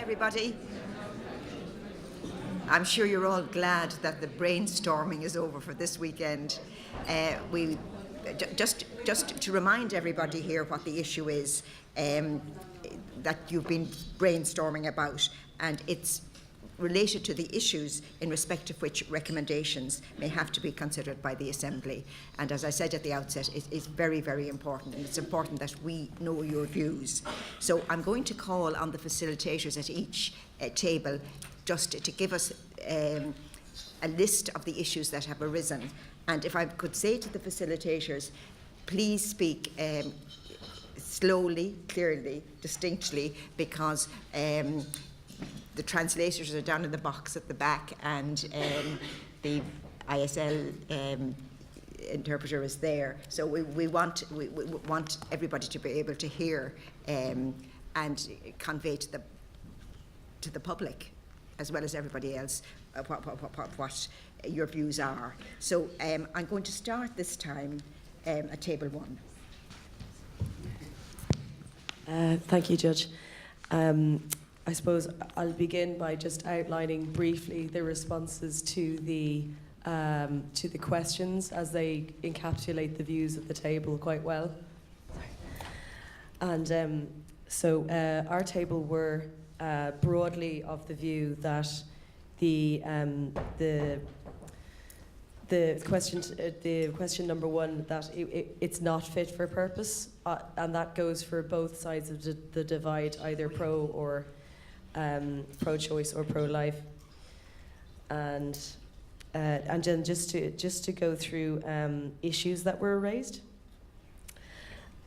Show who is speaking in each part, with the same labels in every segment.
Speaker 1: everybody. I'm sure you're all glad that the brainstorming is over for this weekend. Just to remind everybody here what the issue is that you've been brainstorming about, and it's related to the issues in respect of which recommendations may have to be considered by the Assembly. And as I said at the outset, it is very, very important, and it's important that we know your views. So I'm going to call on the facilitators at each table just to give us a list of the issues that have arisen. And if I could say to the facilitators, please speak slowly, clearly, distinctly, because the translators are down in the box at the back, and the ISL interpreter is there. So we want everybody to be able to hear and convey to the public, as well as everybody else, what your views are. So I'm going to start this time at table 1.
Speaker 2: Thank you, Judge. I suppose I'll begin by just outlining briefly the responses to the questions, as they encapsulate the views of the table quite well. And so our table were broadly of the view that the question number 1, that it's not fit for purpose, and that goes for both sides of the divide, either pro or pro-choice or pro-life. And then just to go through issues that were raised.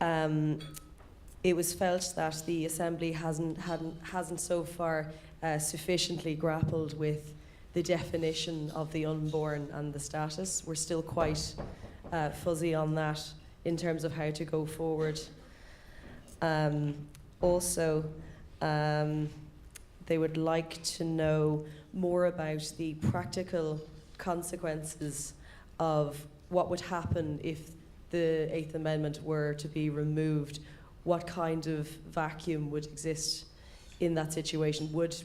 Speaker 2: It was felt that the Assembly hasn't so far sufficiently grappled with the definition of the unborn and the status. We're still quite fuzzy on that in terms of how to go forward. Also, they would like to know more about the practical consequences of what would happen if the Eighth Amendment were to be removed. What kind of vacuum would exist in that situation? Would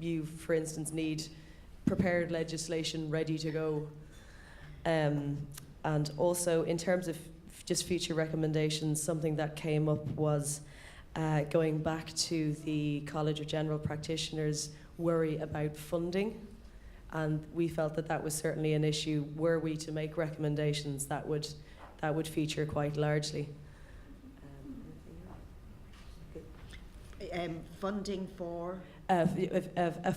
Speaker 2: you, for instance, need prepared legislation ready to go? And also, in terms of just future recommendations, something that came up was going back to the College of General Practitioners' worry about funding, and we felt that was certainly an issue. Were we to make recommendations, that would feature quite largely.
Speaker 1: Funding for?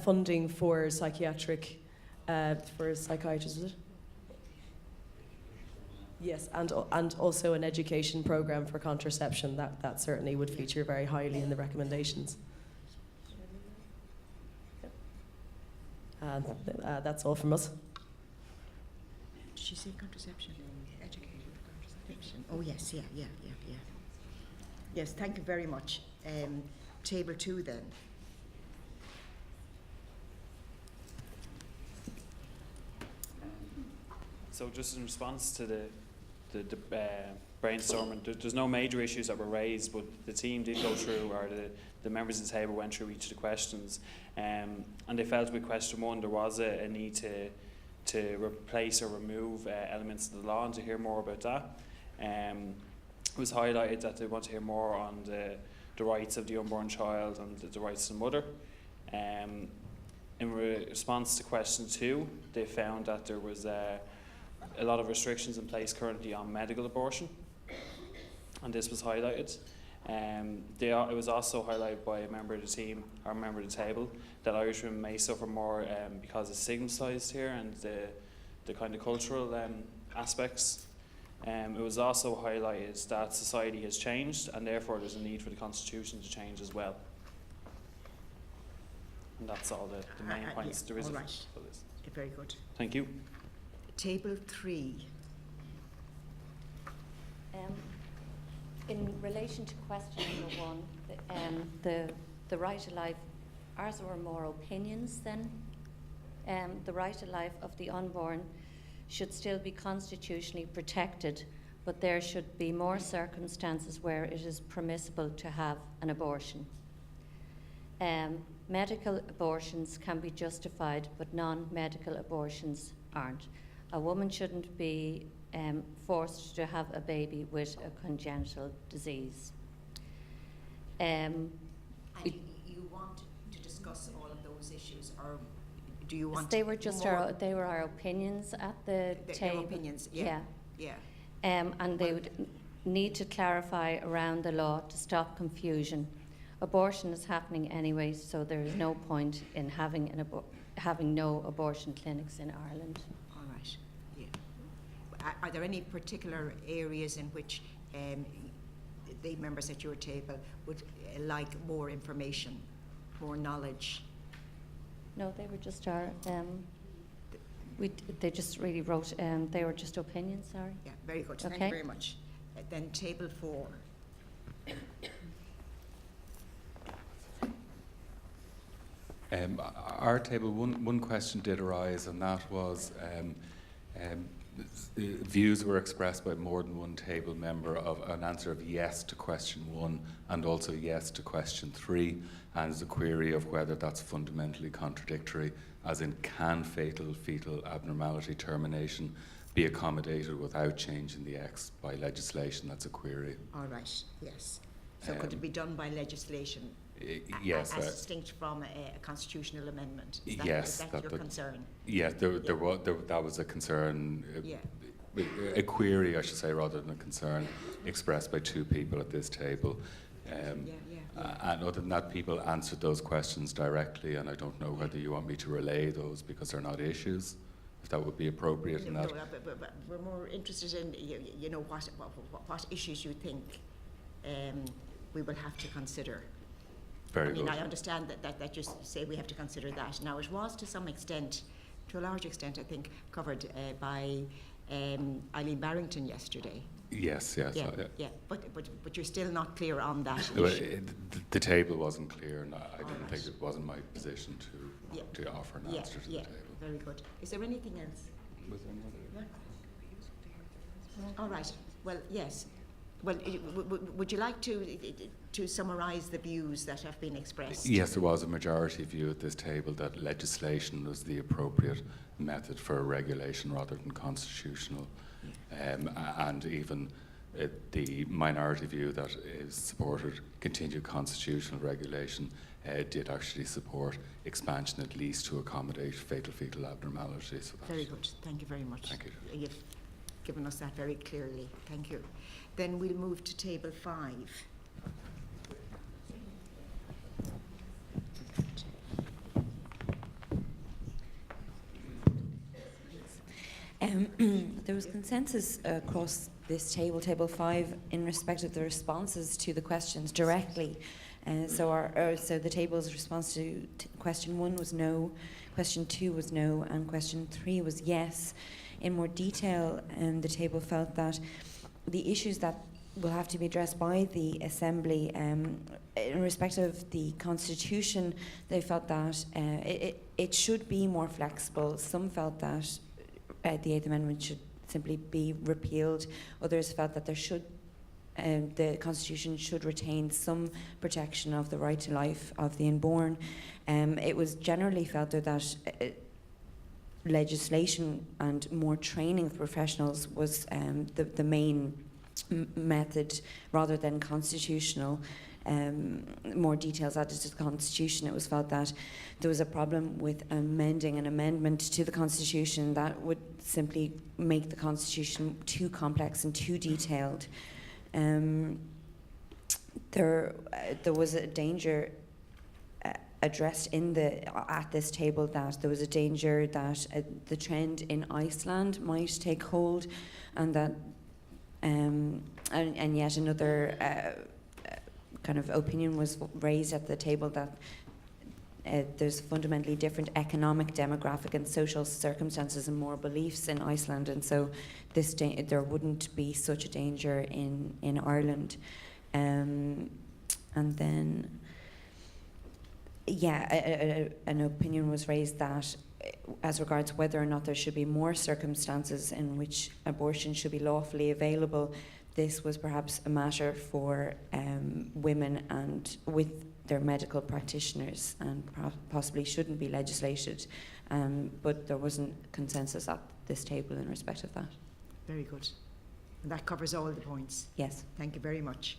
Speaker 2: Funding for psychiatric, for psychiatrists, is it? Yes, and also an education programme for contraception. That certainly would feature very highly in the recommendations. That's all from us.
Speaker 1: Did she say contraception? Education for contraception. Oh yes, yeah. Yes, thank you very much. Table 2 then.
Speaker 3: So just in response to the brainstorming, there's no major issues that were raised, but the team did go through, or the members of the table went through each of the questions, and they felt with question 1 there was a need to replace or remove elements of the law, and to hear more about that. It was highlighted that they want to hear more on the rights of the unborn child and the rights of the mother. In response to question 2, they found that there was a lot of restrictions in place currently on medical abortion, and this was highlighted. It was also highlighted by a member of the team, or a member of the table, that Irishmen may suffer more because it's stigmatised here, and the kind of cultural aspects. It was also highlighted that society has changed, and therefore there's a need for the Constitution to change as well. And that's all the main points there is.
Speaker 1: All right. Very good.
Speaker 3: Thank you.
Speaker 1: Table 3.
Speaker 4: In relation to question number 1, the right to life, ours were more opinions then. The right to life of the unborn should still be constitutionally protected, but there should be more circumstances where it is permissible to have an abortion. medical abortions can be justified, but non-medical abortions aren't. A woman shouldn't be forced to have a baby with a congenital disease.
Speaker 1: And you want to discuss all of those issues, or do you want?
Speaker 4: They were just
Speaker 1: more?
Speaker 4: they were our opinions at the table.
Speaker 1: Their opinions, yeah.
Speaker 4: And they would need to clarify around the law to stop confusion. Abortion is happening anyway, so there is no point in having no abortion clinics in Ireland.
Speaker 1: All right. Yeah. Are there any particular areas in which the members at your table would like more information, more knowledge?
Speaker 4: No, they were just our. They just really wrote. They were just opinions. Sorry.
Speaker 1: Yeah, very good.
Speaker 4: Okay.
Speaker 1: Thank you very much. Then table 4.
Speaker 5: Our table, one question did arise, and that was views were expressed by more than one table member of an answer of yes to question 1 and also yes to question 3, and there's a query of whether that's fundamentally contradictory, as in can fetal abnormality termination be accommodated without changing the X by legislation. That's a query.
Speaker 1: All right. Yes. So could it be done by legislation?
Speaker 5: Yes.
Speaker 1: As distinct from a constitutional amendment? Is that,
Speaker 5: yes.
Speaker 1: Is that your concern?
Speaker 5: Yes, that was a concern,
Speaker 1: Yeah.
Speaker 5: a query, I should say, rather than a concern expressed by 2 people at this table. And other than that, people answered those questions directly, and I don't know whether you want me to relay those because they're not issues, if that would be appropriate in that.
Speaker 1: No, but we're more interested in, you know, what issues you think we will have to consider.
Speaker 5: Very good.
Speaker 1: I understand that you say we have to consider that. Now, it was to some extent, to a large extent, I think, covered by Eileen Barrington yesterday.
Speaker 5: Yes.
Speaker 1: Yeah. But you're still not clear on that
Speaker 5: Well,
Speaker 1: issue.
Speaker 5: the table wasn't clear, and I didn't think it wasn't my position to offer an answer to the table.
Speaker 1: Very good. Is there anything else?
Speaker 5: Was there another?
Speaker 1: Yeah. All right. Well, yes. Well, would you like to summarise the views that have been expressed?
Speaker 5: Yes, there was a majority view at this table that legislation was the appropriate method for regulation rather than constitutional, and even the minority view that is supported continued constitutional regulation did actually support expansion at least to accommodate fetal abnormalities. So
Speaker 1: very good. Thank you very much.
Speaker 5: Thank you.
Speaker 1: You've given us that very clearly. Thank you. Then we'll move to table 5.
Speaker 6: There was consensus across this table 5, in respect of the responses to the questions directly. So the table's response to question 1 was no, question 2 was no, and question 3 was yes. In more detail, the table felt that the issues that will have to be addressed by the Assembly, in respect of the Constitution, they felt that it should be more flexible. Some felt that the 8th Amendment should simply be repealed. Others felt that the Constitution should retain some protection of the right to life of the unborn. It was generally felt that legislation and more training of professionals was the main method rather than constitutional. More details added to the Constitution. It was felt that there was a problem with amending an amendment to the Constitution that would simply make the Constitution too complex and too detailed. There was a danger addressed at this table, that there was a danger that the trend in Iceland might take hold, and that and yet another kind of opinion was raised at the table that there's fundamentally different economic, demographic and social circumstances and moral beliefs in Iceland, and so there wouldn't be such a danger in Ireland. And then an opinion was raised that as regards whether or not there should be more circumstances in which abortion should be lawfully available, this was perhaps a matter for women and with they're medical practitioners and possibly shouldn't be legislated, but there wasn't consensus at this table in respect of that.
Speaker 1: Very good. And that covers all the points.
Speaker 6: Yes.
Speaker 1: Thank you very much.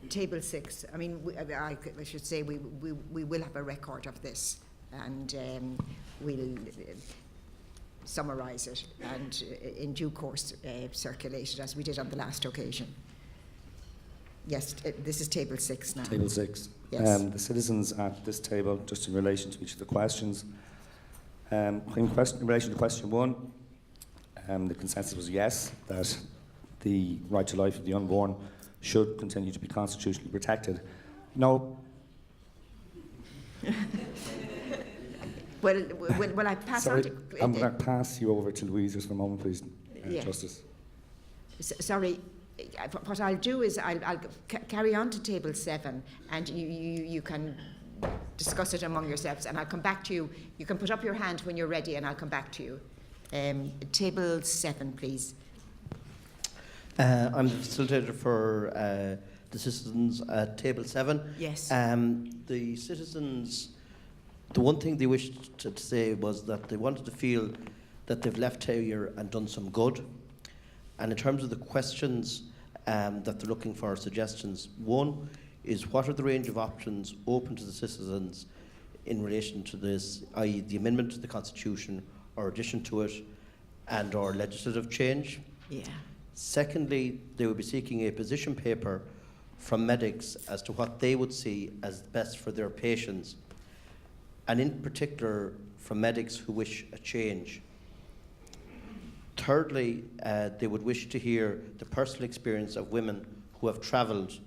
Speaker 1: Table 6, I mean, I should say we will have a record of this, and we'll summarise it and in due course circulate it as we did on the last occasion. Yes, this is table 6 now.
Speaker 7: Table 6.
Speaker 1: Yes.
Speaker 7: The citizens at this table, just in relation to each of the questions. In relation to question 1, the consensus was yes, that the right to life of the unborn should continue to be constitutionally protected. No.
Speaker 1: Well, I pass
Speaker 7: Sorry,
Speaker 1: on to...
Speaker 7: I'm going to pass you over to Louise just for a moment, please,
Speaker 1: Yeah.
Speaker 7: Justice.
Speaker 1: Sorry, what I'll do is I'll carry on to table 7, and you can discuss it among yourselves, and I'll come back to you. You can put up your hand when you're ready, and I'll come back to you. Table 7, please.
Speaker 8: I'm the facilitator for the citizens at table 7.
Speaker 1: Yes.
Speaker 8: The citizens, the one thing they wished to say was that they wanted to feel that they've left here and done some good. And in terms of the questions that they're looking for, suggestions, one is what are the range of options open to the citizens in relation to this, i.e. the amendment to the Constitution or addition to it and or legislative change.
Speaker 1: Yeah.
Speaker 8: Secondly, they will be seeking a position paper from medics as to what they would see as best for their patients, and in particular from medics who wish a change. Thirdly, they would wish to hear the personal experience of women who have travelled.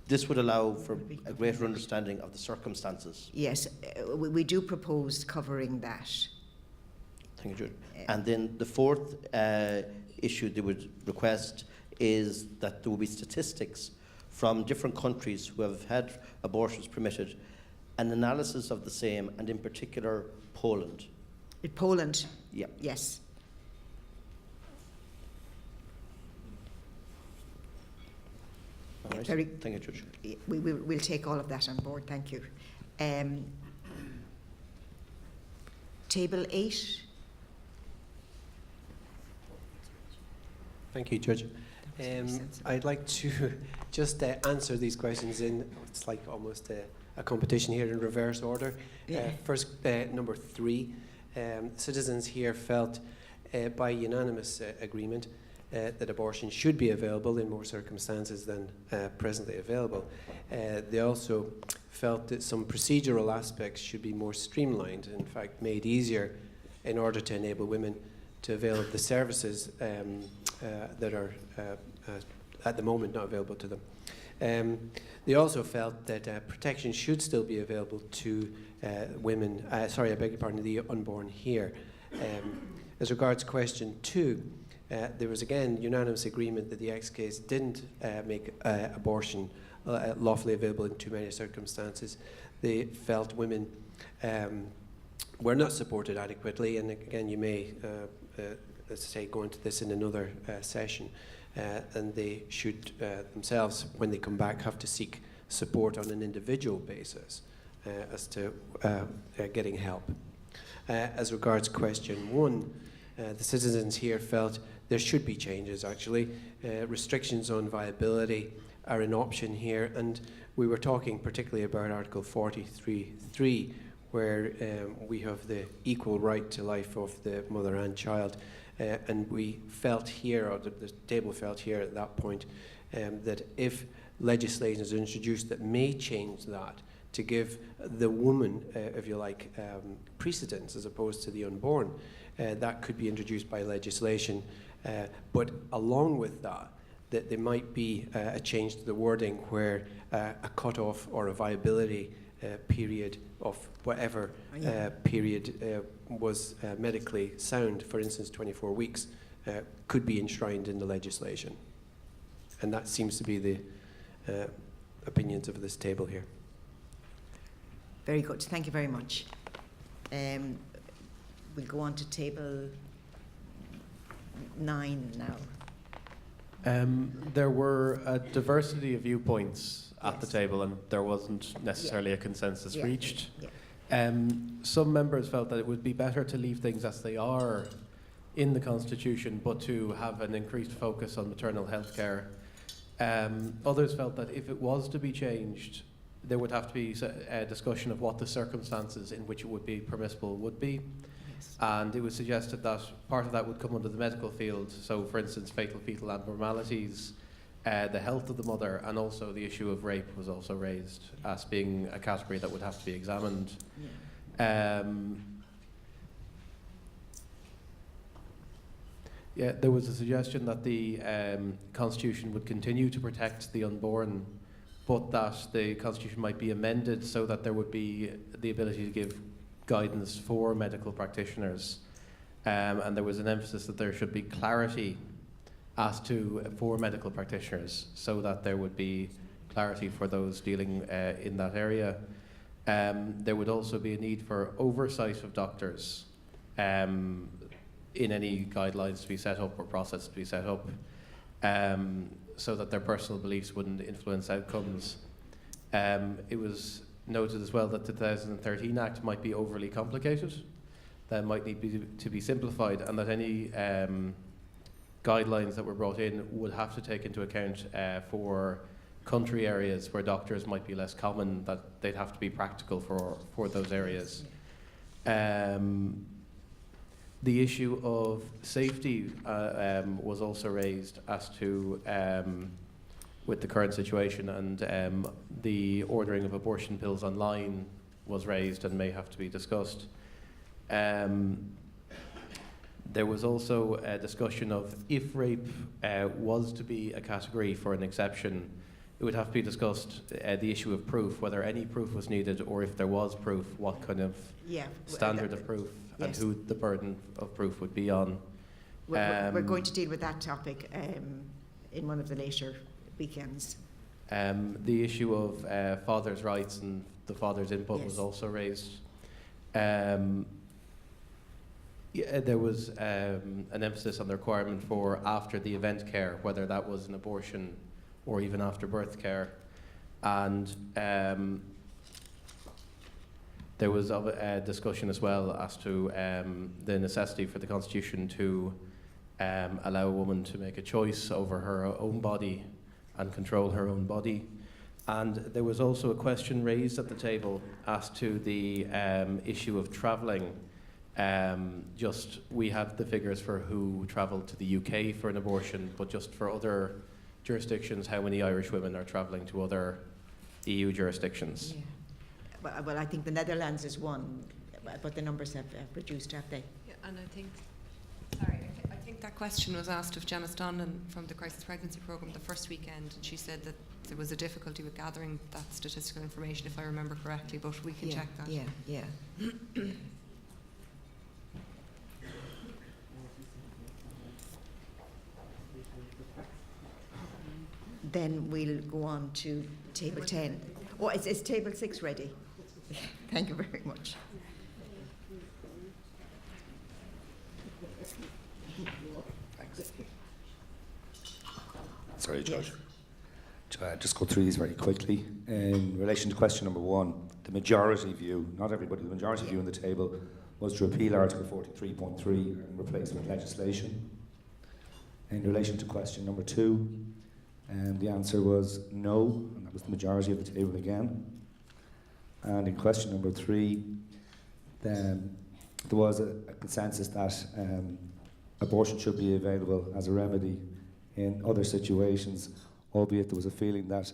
Speaker 8: This would allow for a greater understanding of the circumstances.
Speaker 1: Yes, we do propose covering that.
Speaker 8: Thank you, Jude. And then the fourth issue they would request is that there will be statistics from different countries who have had abortions permitted, an analysis of the same, and in particular Poland.
Speaker 1: Poland?
Speaker 8: Yeah.
Speaker 1: Yes.
Speaker 8: All right.
Speaker 1: Very,
Speaker 8: thank you, Judge.
Speaker 1: we'll take all of that on board, thank you. Table 8.
Speaker 9: Thank you, Judge. I'd like to just answer these questions in, it's like almost a competition here in reverse order.
Speaker 1: Yeah.
Speaker 9: First, number 3, citizens here felt by unanimous agreement that abortion should be available in more circumstances than presently available. They also felt that some procedural aspects should be more streamlined, in fact made easier in order to enable women to avail of the services that are at the moment not available to them. They also felt that protection should still be available to women, sorry, I beg your pardon, the unborn here. As regards question 2, there was again unanimous agreement that the X case didn't make abortion lawfully available in too many circumstances. They felt women were not supported adequately, and again you may, let's say, go into this in another session, and they should themselves, when they come back, have to seek support on an individual basis as to getting help. As regards question 1, the citizens here felt there should be changes, actually. Restrictions on viability are an option here, and we were talking particularly about Article 43.3, where we have the equal right to life of the mother and child, and we felt here, or the table felt here at that point, that if legislation is introduced that may change that, to give the woman, if you like, precedence as opposed to the unborn, that could be introduced by legislation. But along with that, that there might be a change to the wording where a cut-off or a viability period of whatever period was medically sound, for instance 24 weeks, could be enshrined in the legislation. And that seems to be the opinions of this table here.
Speaker 1: Very good, thank you very much. We'll go on to table 9 now.
Speaker 9: There were a diversity of viewpoints at the
Speaker 1: Yes.
Speaker 9: table, and there wasn't necessarily a consensus
Speaker 1: Yeah.
Speaker 9: reached.
Speaker 1: Yeah.
Speaker 9: Some members felt that it would be better to leave things as they are in the Constitution, but to have an increased focus on maternal health care. Others felt that if it was to be changed, there would have to be a discussion of what the circumstances in which it would be permissible would be.
Speaker 1: Yes.
Speaker 9: And it was suggested that part of that would come under the medical field. So, for instance, fatal fetal abnormalities, the health of the mother, and also the issue of rape was also raised as being a category that would have to be examined. There was a suggestion that the Constitution would continue to protect the unborn, but that the Constitution might be amended so that there would be the ability to give guidance for medical practitioners. And there was an emphasis that there should be clarity as to for medical practitioners, so that there would be clarity for those dealing in that area. There would also be a need for oversight of doctors in any guidelines to be set up or process to be set up, so that their personal beliefs wouldn't influence outcomes. It was noted as well that the 2013 Act might be overly complicated, that might need to be simplified, and that any guidelines that were brought in would have to take into account for country areas where doctors might be less common, that they'd have to be practical for those areas. The issue of safety was also raised as to with the current situation, and the ordering of abortion pills online was raised and may have to be discussed. There was also a discussion of if rape was to be a category for an exception, it would have to be discussed the issue of proof, whether any proof was needed, or if there was proof, what kind of standard of proof and who the burden of proof would be on.
Speaker 1: We're going to deal with that topic in one of the later weekends.
Speaker 9: The issue of fathers' rights and the father's input was also raised. There was an emphasis on the requirement for after the event care, whether that was an abortion or even after birth care. And there was a discussion as well as to the necessity for the Constitution to allow a woman to make a choice over her own body and control her own body. And there was also a question raised at the table as to the issue of travelling. We have the figures for who travelled to the UK for an abortion, but just for other jurisdictions, how many Irish women are travelling to other EU jurisdictions?
Speaker 1: Yeah. Well, I think the Netherlands is one, but the numbers have reduced, have they?
Speaker 10: Yeah, and I think that question was asked of Janice Donlan from the Crisis Pregnancy Programme the first weekend, and she said that there was a difficulty with gathering that statistical information, if I remember correctly, but we can check that.
Speaker 1: Yeah. Then we'll go on to table 10. Oh, is table 6 ready? Thank you very much.
Speaker 7: Thanks. Sorry, Judge. Just go through these very quickly. In relation to question number 1, the majority view, not everybody, the majority view on the table was to repeal Article 43.3 and replace it with legislation. In relation to question number 2, the answer was no, and that was the majority of the table again. And in question number 3, there was a consensus that abortion should be available as a remedy in other situations, albeit there was a feeling that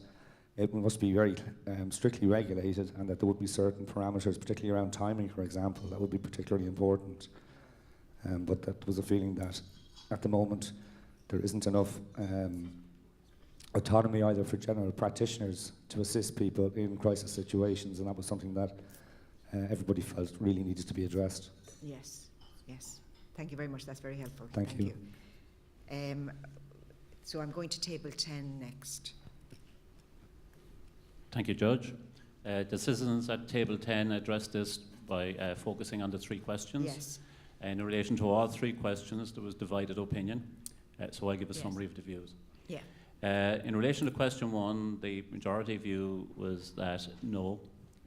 Speaker 7: it must be very strictly regulated, and that there would be certain parameters, particularly around timing, for example, that would be particularly important. But that was a feeling that at the moment there isn't enough autonomy either for general practitioners to assist people in crisis situations, and that was something that everybody felt really needed to be addressed.
Speaker 1: Yes. Thank you very much. That's very helpful.
Speaker 7: Thank you.
Speaker 1: So I'm going to table 10 next.
Speaker 11: Thank you, Judge. The citizens at table 10 addressed this by focusing on the 3 questions.
Speaker 1: Yes.
Speaker 11: In relation to all 3 questions, there was divided opinion. So I'll give a summary of the views.
Speaker 1: Yeah.
Speaker 11: In relation to question 1, the majority view was that no,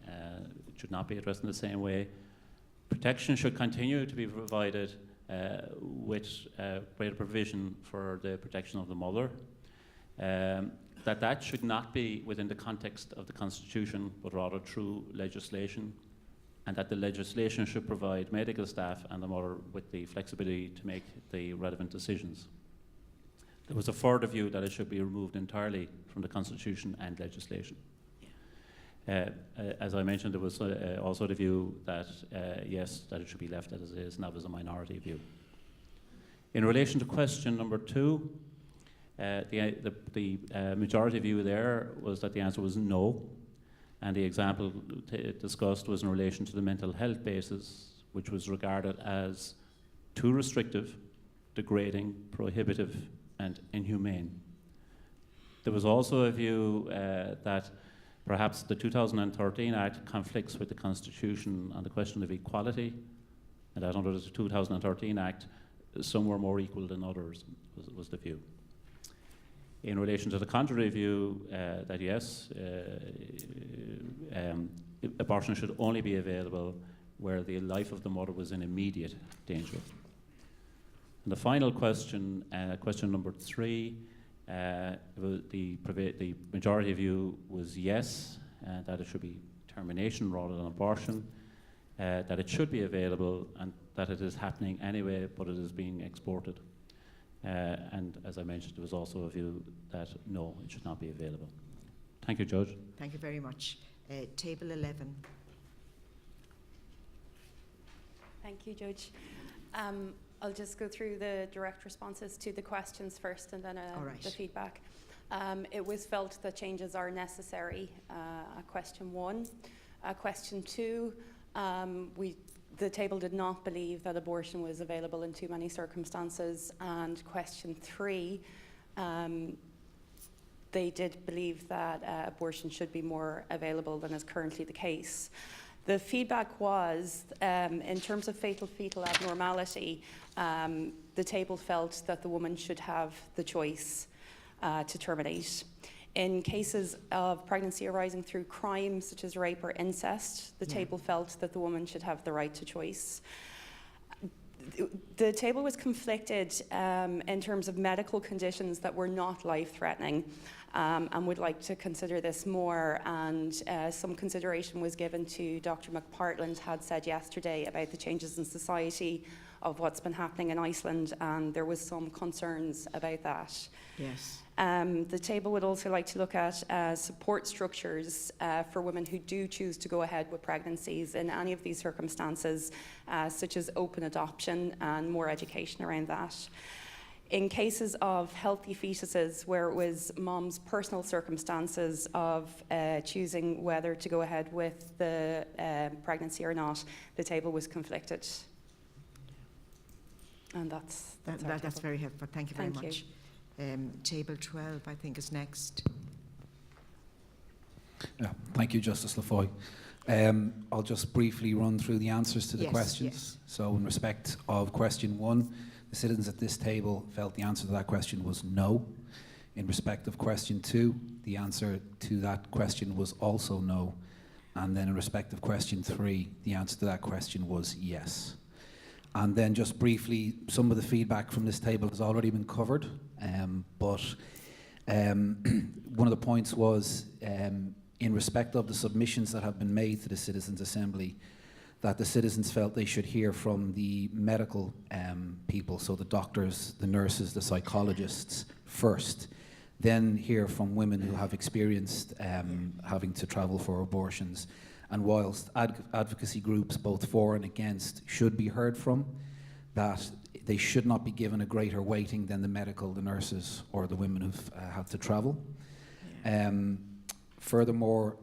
Speaker 11: it should not be addressed in the same way. Protection should continue to be provided with greater provision for the protection of the mother. That should not be within the context of the Constitution, but rather through legislation, and that the legislation should provide medical staff and the mother with the flexibility to make the relevant decisions. There was a further view that it should be removed entirely from the Constitution and legislation. As I mentioned, there was also the view that, yes, that it should be left as it is, and that was a minority view. In relation to question number 2, the majority view there was that the answer was no, and the example discussed was in relation to the mental health basis, which was regarded as too restrictive, degrading, prohibitive, and inhumane. There was also a view that perhaps the 2013 Act conflicts with the Constitution on the question of equality, and that under the 2013 Act, some were more equal than others, was the view. In relation to the contrary view, that yes, abortion should only be available where the life of the mother was in immediate danger. And the final question, question number 3, the majority view was yes, that it should be termination rather than abortion, that it should be available, and that it is happening anyway, but it is being exported. And as I mentioned, there was also a view that no, it should not be available. Thank you, Judge.
Speaker 1: Thank you very much. Table 11.
Speaker 12: Thank you, Judge. I'll just go through the direct responses to the questions first and then the feedback. It was felt that changes are necessary at question 1. Question 2, the table did not believe that abortion was available in too many circumstances. And question 3, they did believe that abortion should be more available than is currently the case. The feedback was, in terms of fatal fetal abnormality, the table felt that the woman should have the choice to terminate. In cases of pregnancy arising through crime, such as rape or incest, the table felt that the woman should have the right to choice. The table was conflicted in terms of medical conditions that were not life-threatening, and would like to consider this more, and some consideration was given to Dr. McPartland had said yesterday about the changes in society of what's been happening in Iceland, and there was some concerns about that.
Speaker 1: Yes.
Speaker 12: The table would also like to look at support structures for women who do choose to go ahead with pregnancies in any of these circumstances, such as open adoption and more education around that. In cases of healthy fetuses where it was mom's personal circumstances of choosing whether to go ahead with the pregnancy or not, the table was conflicted. And that's
Speaker 1: very helpful. Thank you very much. Table 12, I think, is next.
Speaker 13: Yeah, thank you, Justice Lafoy. I'll just briefly run through the answers to the questions.
Speaker 1: Yes.
Speaker 13: So in respect of question 1, the citizens at this table felt the answer to that question was no. In respect of question 2, the answer to that question was also no. And then in respect of question 3, the answer to that question was yes. And then just briefly, some of the feedback from this table has already been covered, but one of the points was in respect of the submissions that have been made to the Citizens' Assembly, that the citizens felt they should hear from the medical people, so the doctors, the nurses, the psychologists first, then hear from women who have experienced having to travel for abortions. And whilst advocacy groups, both for and against, should be heard from, that they should not be given a greater weighting than the medical, the nurses, or the women who've had to travel. Furthermore,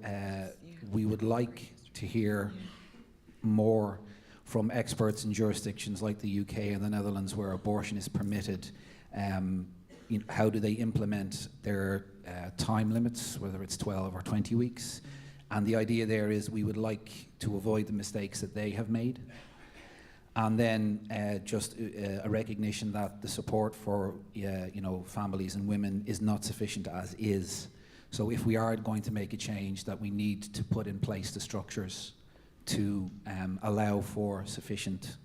Speaker 13: we would like to hear more from experts in jurisdictions like the UK and the Netherlands where abortion is permitted. How do they implement their time limits, whether it's 12 or 20 weeks? And the idea there is we would like to avoid the mistakes that they have made. And then just a recognition that the support for families and women is not sufficient as is. So if we are going to make a change, that we need to put in place the structures to allow for sufficient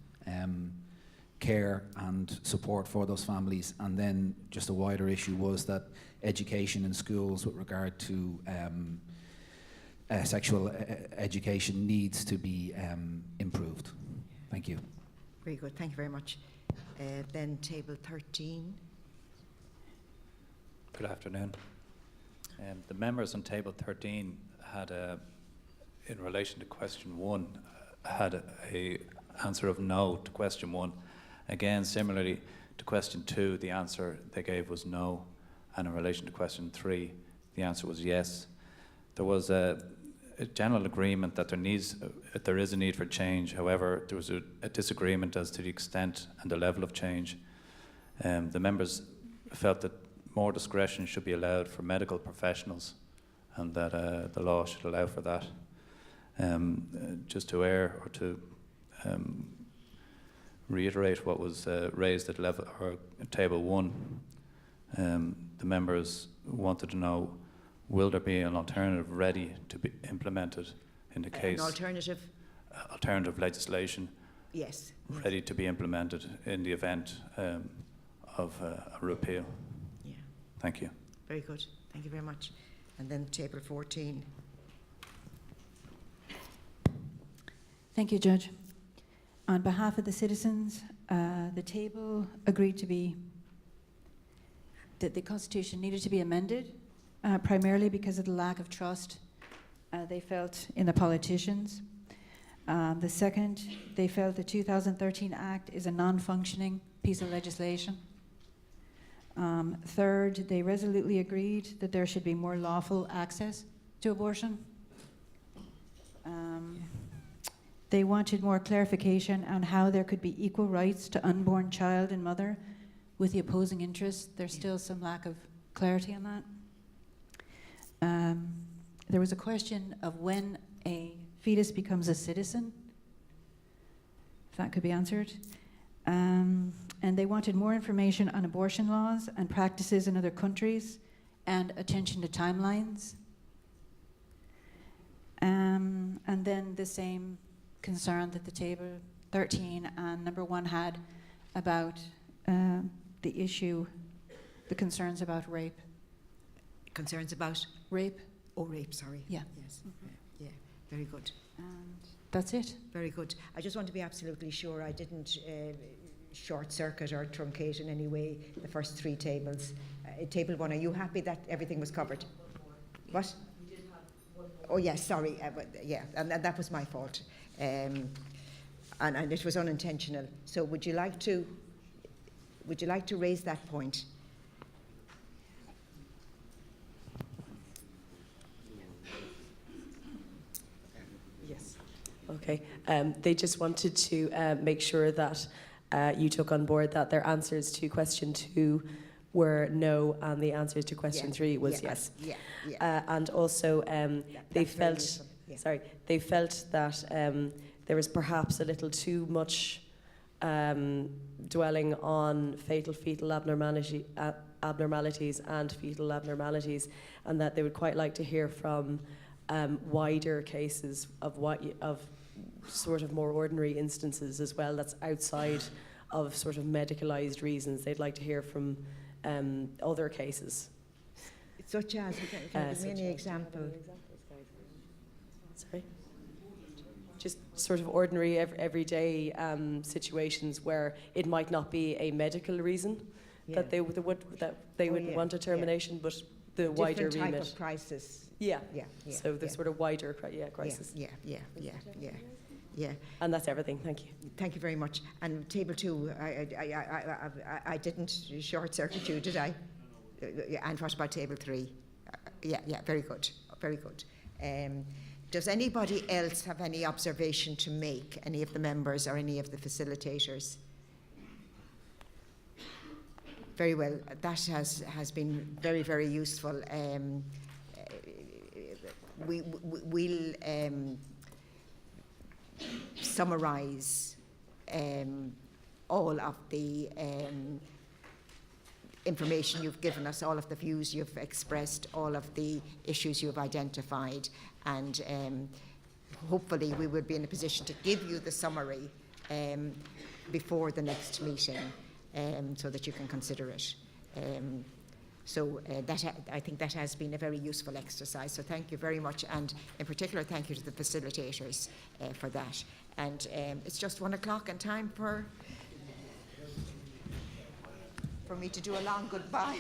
Speaker 13: care and support for those families. And then just a wider issue was that education in schools with regard to sexual education needs to be improved. Thank you.
Speaker 1: Very good, thank you very much. Then table 13.
Speaker 14: Good afternoon. The members on table 13 had, in relation to question 1, had a answer of no to question 1. Again, similarly to question 2, the answer they gave was no, and in relation to question 3, the answer was yes. There was a general agreement that there is a need for change. However, there was a disagreement as to the extent and the level of change. The members felt that more discretion should be allowed for medical professionals, and that the law should allow for that. Just to reiterate what was raised at table 1, the members wanted to know, will there be an alternative ready to be implemented in the case?
Speaker 1: An alternative?
Speaker 14: Alternative legislation.
Speaker 1: Yes.
Speaker 14: Ready to be implemented in the event of a repeal.
Speaker 1: Yeah.
Speaker 14: Thank you.
Speaker 1: Very good. Thank you very much. And then table 14.
Speaker 15: Thank you, Judge. On behalf of the citizens, the table agreed that the Constitution needed to be amended, primarily because of the lack of trust they felt in the politicians. The second, they felt the 2013 Act is a non-functioning piece of legislation. Third, they resolutely agreed that there should be more lawful access to abortion. They wanted more clarification on how there could be equal rights to unborn child and mother with the opposing interests. There's still some lack of clarity on that. There was a question of when a fetus becomes a citizen, if that could be answered. And they wanted more information on abortion laws and practices in other countries and attention to timelines. And then the same concern that the table 13 and number 1 had about the issue, the concerns about rape.
Speaker 1: Concerns about?
Speaker 15: Rape.
Speaker 1: Oh, rape, sorry.
Speaker 15: Yeah.
Speaker 1: Yes. Yeah, very good.
Speaker 15: And that's it.
Speaker 1: Very good. I just want to be absolutely sure I didn't short circuit or truncate in any way the first 3 tables. Table 1, are you happy that everything was covered? What? Oh yes, sorry. Yeah, and that was my fault, and it was unintentional. So would you like to raise that point?
Speaker 2: Yes. Okay. They just wanted to make sure that you took on board that their answers to question 2 were no, and the answers to question 3 was yes. And also, they felt that there was perhaps a little too much dwelling on fetal abnormalities and fetal abnormalities, and that they would quite like to hear from wider cases of sort of more ordinary instances as well. That's outside of sort of medicalised reasons. They'd like to hear from other cases.
Speaker 1: Such as, can you give me any example?
Speaker 2: Sorry? Just sort of ordinary, everyday situations where it might not be a medical reason that they would want a termination, but the wider remit.
Speaker 1: Different type of crisis.
Speaker 2: Yeah. So the sort of wider crisis.
Speaker 1: Yeah.
Speaker 2: And that's everything. Thank you.
Speaker 1: Thank you very much. And table 2, I didn't short circuit you, did I? And what about table 3? Yeah. Very good. Very good. Does anybody else have any observation to make? Any of the members or any of the facilitators? Very well. That has been very, very useful. We'll summarise all of the information you've given us, all of the views you've expressed, all of the issues you've identified, and hopefully we will be in a position to give you the summary before the next meeting so that you can consider it. I think that has been a very useful exercise, so thank you very much, and in particular thank you to the facilitators for that. And it's just 1 o'clock and time for me to do a long goodbye.